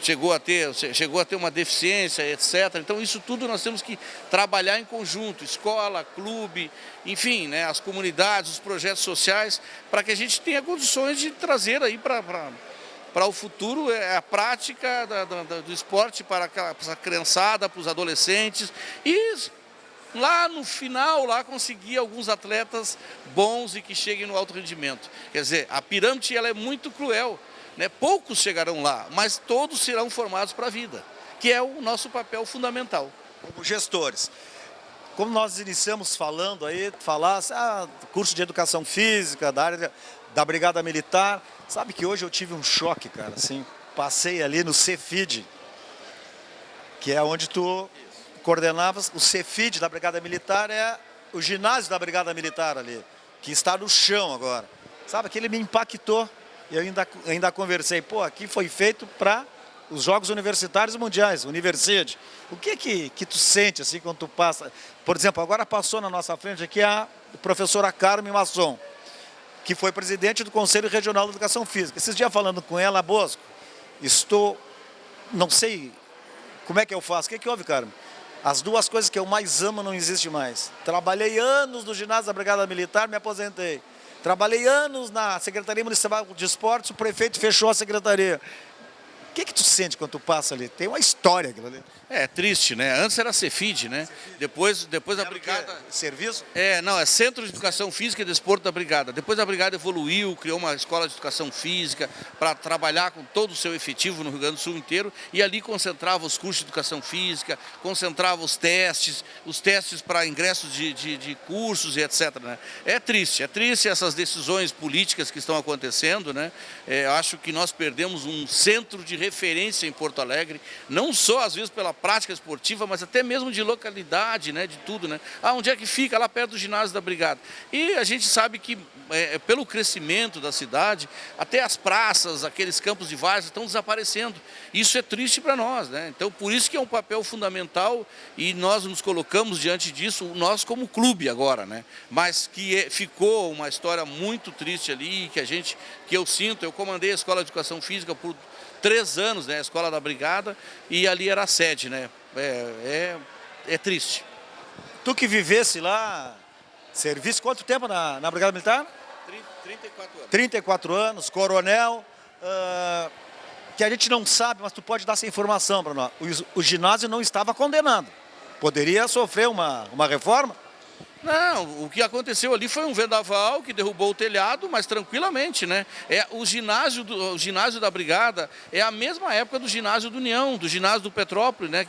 chegou a ter uma deficiência, etc. Então isso tudo nós temos que trabalhar em conjunto, escola, clube, enfim, né? As comunidades, os projetos sociais, para que a gente tenha condições de trazer aí para o futuro a prática do esporte para a criançada, para os adolescentes e lá no final conseguir alguns atletas bons e que cheguem no alto rendimento. Quer dizer, a pirâmide ela é muito cruel, né? Poucos chegarão lá, mas todos serão formados para a vida, que é o nosso papel fundamental. Como gestores, como nós iniciamos falando aí, curso de educação física, da área da Brigada Militar, sabe que hoje eu tive um choque, cara, assim, passei ali no Cefid, que é onde tu coordenavas, o Cefid da Brigada Militar é o ginásio da Brigada Militar ali, que está no chão agora. Sabe, aquele me impactou, e eu ainda conversei, aqui foi feito para os Jogos Universitários Mundiais, Universiade. O que tu sente assim quando tu passa? Por exemplo, agora passou na nossa frente aqui a professora Carmen Masson, que foi presidente do Conselho Regional de Educação Física. Esses dias falando com ela, Bosco, não sei como é que eu faço. O que houve, Carmen? As 2 coisas que eu mais amo não existem mais. Trabalhei anos no ginásio da Brigada Militar, me aposentei. Trabalhei anos na Secretaria Municipal de Esportes, o prefeito fechou a secretaria. O que tu sente quando tu passa ali? Tem uma história aquilo ali. É triste, né? Antes era Cefid, né? Depois a brigada... Serviço? Não, é Centro de Educação Física e Desporto da Brigada. Depois a Brigada evoluiu, criou uma escola de educação física para trabalhar com todo o seu efetivo no Rio Grande do Sul inteiro, e ali concentrava os cursos de educação física, concentrava os testes para ingressos de cursos e etc. Né? É triste essas decisões políticas que estão acontecendo, né? Eu acho que nós perdemos um centro de referência em Porto Alegre, não só às vezes pela prática esportiva, mas até mesmo de localidade, né, de tudo, né? Onde é que fica? Lá perto do ginásio da Brigada. E a gente sabe que pelo crescimento da cidade, até as praças, aqueles campos de várzea estão desaparecendo. Isso é triste para nós, né? Então, por isso que é um papel fundamental e nós nos colocamos diante disso, nós como clube agora, né? Mas que ficou uma história muito triste ali, que eu sinto, eu comandei a Escola de Educação Física por 3 anos, né, a Escola da Brigada, e ali era a sede, né? É triste. Tu que vivesse lá, serviço quanto tempo na Brigada Militar? 34 anos. 34 anos, coronel, que a gente não sabe, mas tu pode dar essa informação para nós. O ginásio não estava condenado. Poderia sofrer uma reforma? Não, o que aconteceu ali foi um vendaval que derrubou o telhado, mas tranquilamente, né? O ginásio da Brigada é a mesma época do ginásio do União, do ginásio do Petrópolis, né?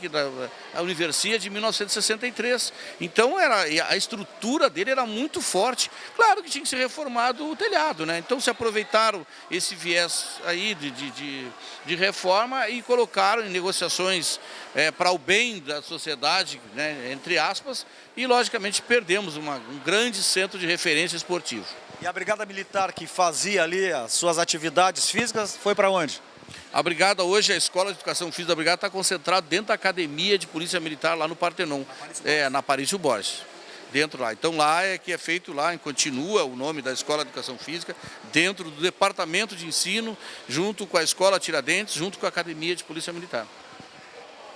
A Universia de 1963. Então a estrutura dele era muito forte. Claro que tinha que ser reformado o telhado, né? Então se aproveitaram esse viés aí de reforma e colocaram em negociações para o bem da sociedade, né? Entre aspas, e logicamente perdemos um grande centro de referência esportivo. E a Brigada Militar que fazia ali as suas atividades físicas foi para onde? A Brigada hoje, a Escola de Educação Física da Brigada está concentrada dentro da Academia de Polícia Militar lá no Partenon, na Aparício Borges, dentro lá. Então lá que é feito lá, continua o nome da Escola de Educação Física, dentro do Departamento de Ensino, junto com a Escola Tiradentes, junto com a Academia de Polícia Militar.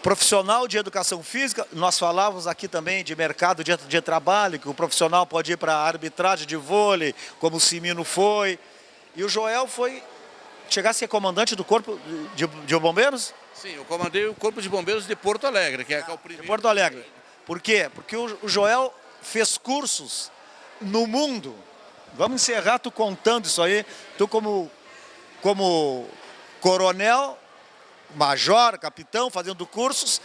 Profissional de educação física, nós falávamos aqui também de mercado de trabalho, que o profissional pode ir para a arbitragem de vôlei, como o Simino foi. E o Joel chegasse a ser comandante do Corpo de Bombeiros? Sim, eu comandei o Corpo de Bombeiros de Porto Alegre, que é o primeiro. De Porto Alegre. Por quê? Porque o Joel fez cursos no mundo. Vamos encerrar tu contando isso aí. Tu como coronel, major, capitão, fazendo cursos,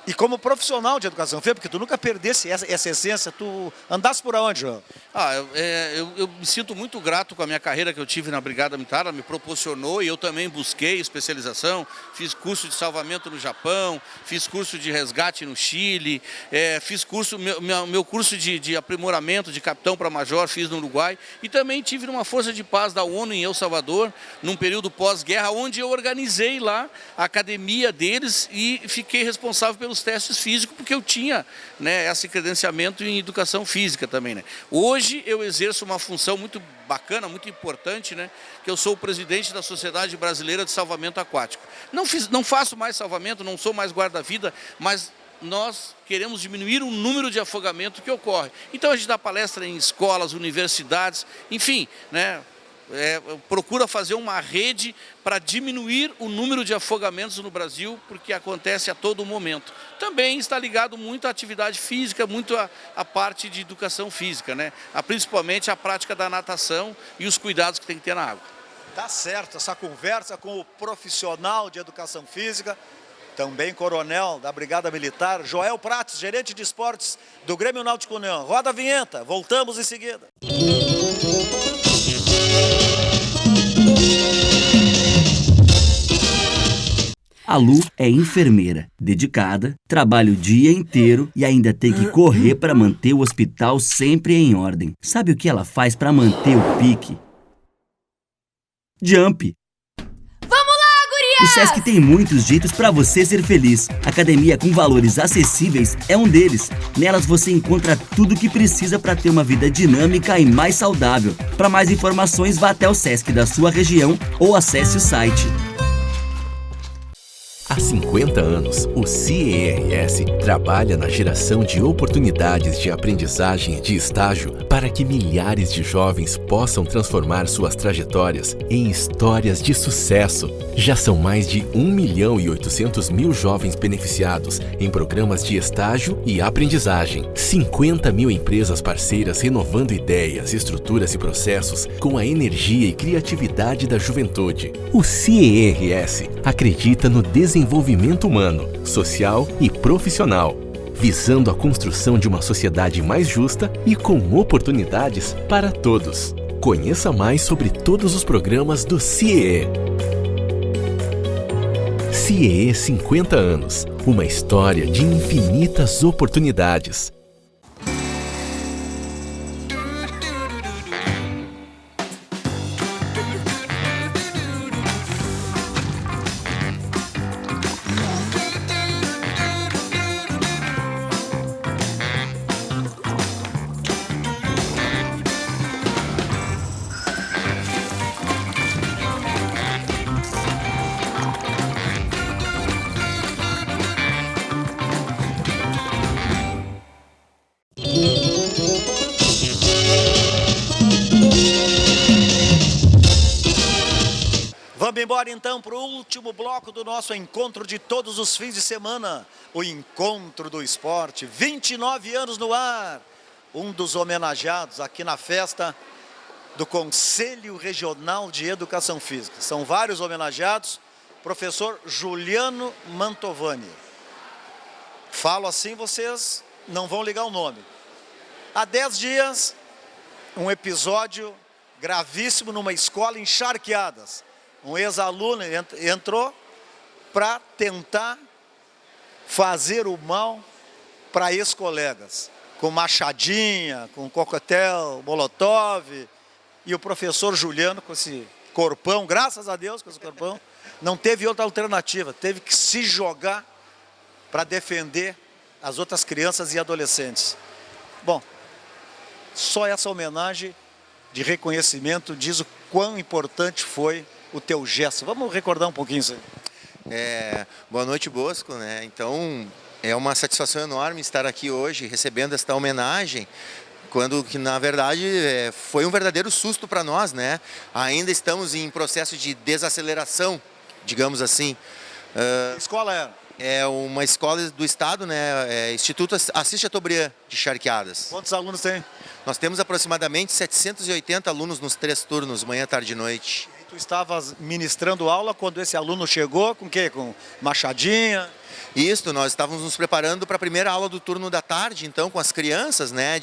e como profissional de educação física, porque tu nunca perdesse essa essência, tu andasse por onde, João? Eu me sinto muito grato com a minha carreira que eu tive na Brigada Militar, ela me proporcionou e eu também busquei especialização, fiz curso de salvamento no Japão, fiz curso de resgate no Chile, fiz meu curso de aprimoramento de capitão para major, fiz no Uruguai, e também tive numa força de paz da ONU em El Salvador, num período pós-guerra, onde eu organizei lá a academia deles e fiquei responsável pelos testes físicos, porque eu tinha, né, esse credenciamento em educação física também, né? Hoje eu exerço uma função muito bacana, muito importante, né, que eu sou o presidente da Sociedade Brasileira de Salvamento Aquático. Não faço mais salvamento, não sou mais guarda-vida, mas nós queremos diminuir o número de afogamento que ocorre. Então a gente dá palestra em escolas, universidades, enfim, né? Procura fazer uma rede para diminuir o número de afogamentos no Brasil, porque acontece a todo momento. Também está ligado muito à atividade física, muito à parte de educação física, né? Principalmente a prática da natação e os cuidados que tem que ter na água. Tá certo, essa conversa com o profissional de educação física, também coronel da Brigada Militar, Joel Prates, gerente de esportes do Grêmio Náutico União. Roda a vinheta, voltamos em seguida. A Lu é enfermeira, dedicada, trabalha o dia inteiro e ainda tem que correr para manter o hospital sempre em ordem. Sabe o que ela faz para manter o pique? Jump! Vamos lá, gurias! O Sesc tem muitos jeitos para você ser feliz. Academia com valores acessíveis é um deles. Nelas você encontra tudo o que precisa para ter uma vida dinâmica e mais saudável. Para mais informações, vá até o Sesc da sua região ou acesse o site. A Há 50 anos, o CIERS trabalha na geração de oportunidades de aprendizagem e de estágio para que milhares de jovens possam transformar suas trajetórias em histórias de sucesso. Já são mais de 1.800.000 jovens beneficiados em programas de estágio e aprendizagem. 50.000 empresas parceiras renovando ideias, estruturas e processos com a energia e criatividade da juventude. O CIERS acredita no desenvolvimento humano, social e profissional, visando a construção de uma sociedade mais justa e com oportunidades para todos. Conheça mais sobre todos os programas do CIEE. CIEE 50 anos, uma história de infinitas oportunidades. Vamos embora então para o último bloco do nosso encontro de todos os fins de semana. O Encontro do Esporte, 29 anos no ar. Um dos homenageados aqui na festa do Conselho Regional de Educação Física. São vários homenageados. Professor Juliano Mantovani. Falo assim, vocês não vão ligar o nome. Há 10 dias, um episódio gravíssimo numa escola em Charqueadas. Um ex-aluno entrou para tentar fazer o mal para ex-colegas. Com machadinha, com coquetel, molotov. E o professor Juliano, com esse corpão, graças a Deus com esse corpão, não teve outra alternativa. Teve que se jogar para defender as outras crianças e adolescentes. Bom, só essa homenagem de reconhecimento diz o quão importante foi o teu gesto. Vamos recordar um pouquinho isso aí. Boa noite, Bosco, né? Então, é uma satisfação enorme estar aqui hoje recebendo esta homenagem, quando que na verdade foi um verdadeiro susto para nós, né? Ainda estamos em processo de desaceleração, digamos assim. Que escola era? É uma escola do estado, né? Instituto Assis Chateaubriand de Charqueadas. Quantos alunos tem? Nós temos aproximadamente 780 alunos nos 3 turnos, manhã, tarde e noite. Tu estavas ministrando aula quando esse aluno chegou, com o quê? Com machadinha? Isso, nós estávamos nos preparando para a primeira aula do turno da tarde, então, com as crianças, né,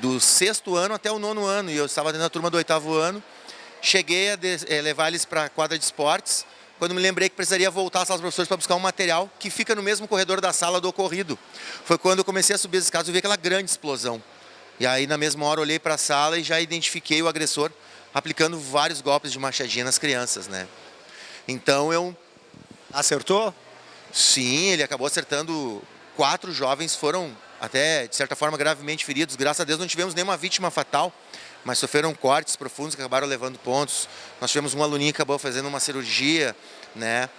do 6º ano até o 9º ano, e eu estava dentro da turma do 8º ano. Cheguei a levar eles para a quadra de esportes, quando me lembrei que precisaria voltar às salas dos professores para buscar um material que fica no mesmo corredor da sala do ocorrido. Foi quando eu comecei a subir as escadas e vi aquela grande explosão. E aí, na mesma hora, olhei para a sala e já identifiquei o agressor aplicando vários golpes de machadinha nas crianças, né? Então, eu... Acertou? Sim, ele acabou acertando. 4 jovens foram até, de certa forma, gravemente feridos. Graças a Deus não tivemos nenhuma vítima fatal, mas sofreram cortes profundos que acabaram levando pontos. Nós tivemos um aluninho que acabou fazendo uma cirurgia, né,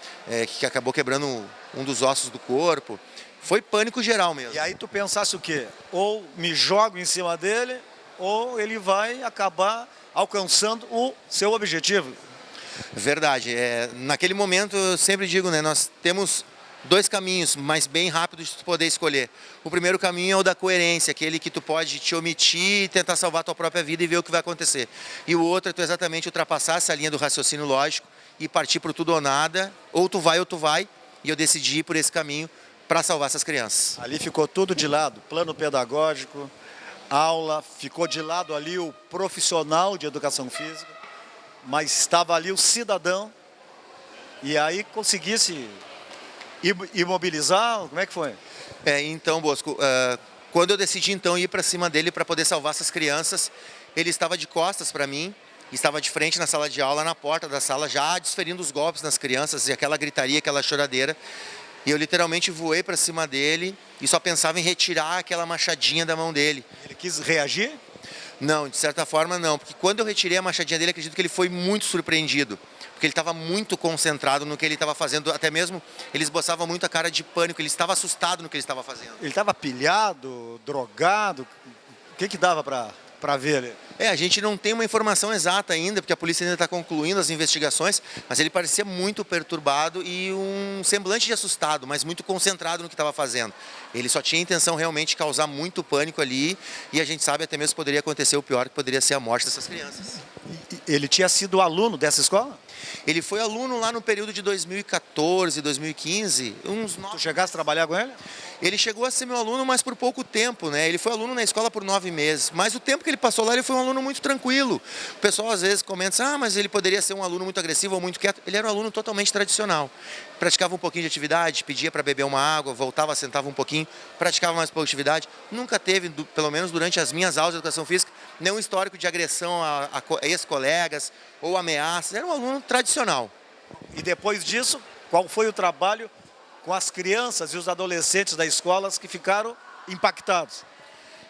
que acabou quebrando um dos ossos do corpo. Foi pânico geral mesmo. E aí tu pensasse o quê? Ou me jogo em cima dele, ou ele vai acabar alcançando o seu objetivo. Verdade. Naquele momento, eu sempre digo, né, nós temos 2 caminhos, mas bem rápidos de tu poder escolher. O primeiro caminho é o da coerência, aquele que tu pode te omitir e tentar salvar a tua própria vida e ver o que vai acontecer. E o outro é tu exatamente ultrapassar essa linha do raciocínio lógico e partir para o tudo ou nada, ou tu vai, e eu decidi ir por esse caminho para salvar essas crianças. Ali ficou tudo de lado, plano pedagógico, aula, ficou de lado ali o profissional de educação física, mas estava ali o cidadão, e aí conseguisse imobilizar, como é que foi? Então, Bosco, quando eu decidi então ir para cima dele para poder salvar essas crianças, ele estava de costas para mim, estava de frente na sala de aula, na porta da sala, já desferindo os golpes nas crianças, e aquela gritaria, aquela choradeira, e eu literalmente voei para cima dele e só pensava em retirar aquela machadinha da mão dele. Ele quis reagir? Não, de certa forma não, porque quando eu retirei a machadinha dele, acredito que ele foi muito surpreendido, porque porque ele estava muito concentrado no que ele estava fazendo, até mesmo ele esboçava muito a cara de pânico, ele estava assustado no que ele estava fazendo. Ele estava pilhado, drogado? O que dava para ver ali? A gente não tem uma informação exata ainda, porque a polícia ainda está concluindo as investigações, mas ele parecia muito perturbado e um semblante de assustado, mas muito concentrado no que estava fazendo. Ele só tinha a intenção realmente de causar muito pânico ali, e a gente sabe até mesmo que poderia acontecer o pior, que poderia ser a morte dessas crianças. Ele tinha sido aluno dessa escola? Ele foi aluno lá no período de 2014, 2015, uns 9... Tu chegaste a trabalhar com ele? Ele chegou a ser meu aluno, mas por pouco tempo, né? Ele foi aluno na escola por 9 meses, mas o tempo que ele passou lá, ele foi um aluno muito tranquilo. O pessoal às vezes comenta, mas ele poderia ser um aluno muito agressivo ou muito quieto. Ele era um aluno totalmente tradicional. Praticava um pouquinho de atividade, pedia para beber uma água, voltava, sentava um pouquinho, praticava mais pouca atividade. Nunca teve, pelo menos durante as minhas aulas de educação física, nenhum histórico de agressão a ex-colegas ou ameaças. Era um aluno tradicional. E depois disso, qual foi o trabalho com as crianças e os adolescentes da escola que ficaram impactados?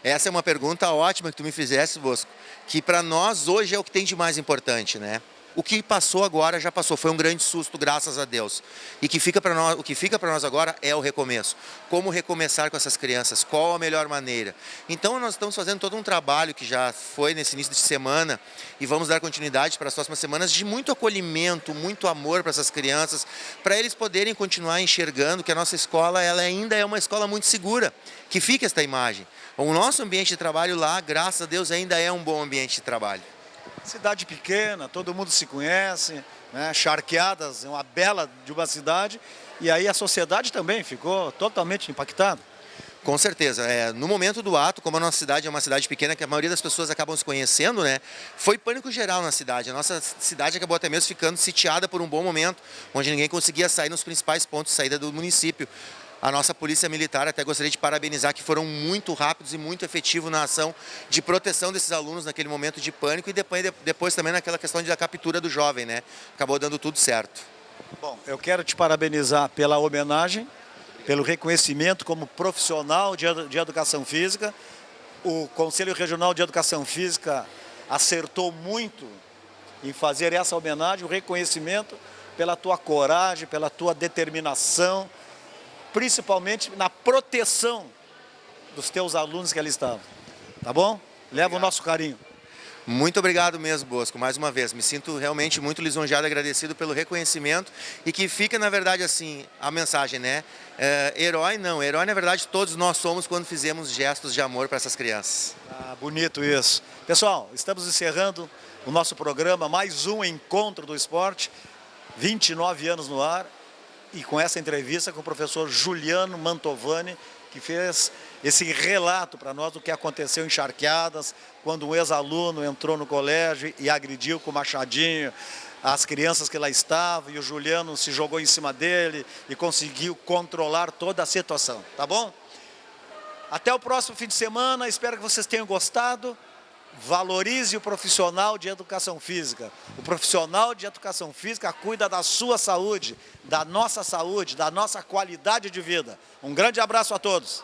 Essa é uma pergunta ótima que tu me fizesse, Bosco, que para nós hoje é o que tem de mais importante, né? O que passou agora já passou, foi um grande susto, graças a Deus. E o que fica para nós agora é o recomeço. Como recomeçar com essas crianças? Qual a melhor maneira? Então nós estamos fazendo todo um trabalho que já foi nesse início de semana e vamos dar continuidade para as próximas semanas de muito acolhimento, muito amor para essas crianças, para eles poderem continuar enxergando que a nossa escola ela ainda é uma escola muito segura, que fica esta imagem. O nosso ambiente de trabalho lá, graças a Deus, ainda é um bom ambiente de trabalho. Cidade pequena, todo mundo se conhece, né? Charqueadas, é uma bela de uma cidade, e aí a sociedade também ficou totalmente impactada. Com certeza. No momento do ato, como a nossa cidade é uma cidade pequena, que a maioria das pessoas acabam se conhecendo, né? Foi pânico geral na cidade. A nossa cidade acabou até mesmo ficando sitiada por um bom momento, onde ninguém conseguia sair nos principais pontos de saída do município. A nossa polícia militar, até gostaria de parabenizar, que foram muito rápidos e muito efetivos na ação de proteção desses alunos naquele momento de pânico e depois também naquela questão da captura do jovem, né? Acabou dando tudo certo. Bom, eu quero te parabenizar pela homenagem, pelo reconhecimento como profissional de educação física. O Conselho Regional de Educação Física acertou muito em fazer essa homenagem, o reconhecimento pela tua coragem, pela tua determinação, principalmente na proteção dos teus alunos que ali estavam. Tá bom? Leva o nosso carinho. Muito obrigado mesmo, Bosco, mais uma vez. Me sinto realmente muito lisonjeado e agradecido pelo reconhecimento e que fica, na verdade, assim, a mensagem, né? Herói não, herói, na verdade, todos nós somos quando fizemos gestos de amor para essas crianças. Bonito isso. Pessoal, estamos encerrando o nosso programa, mais um Encontro do Esporte, 29 anos no ar. E com essa entrevista com o professor Juliano Mantovani, que fez esse relato para nós do que aconteceu em Charqueadas, quando um ex-aluno entrou no colégio e agrediu com o machadinho as crianças que lá estavam, e o Juliano se jogou em cima dele e conseguiu controlar toda a situação, tá bom? Até o próximo fim de semana, espero que vocês tenham gostado. Valorize o profissional de educação física. O profissional de educação física cuida da sua saúde, da nossa qualidade de vida. Um grande abraço a todos.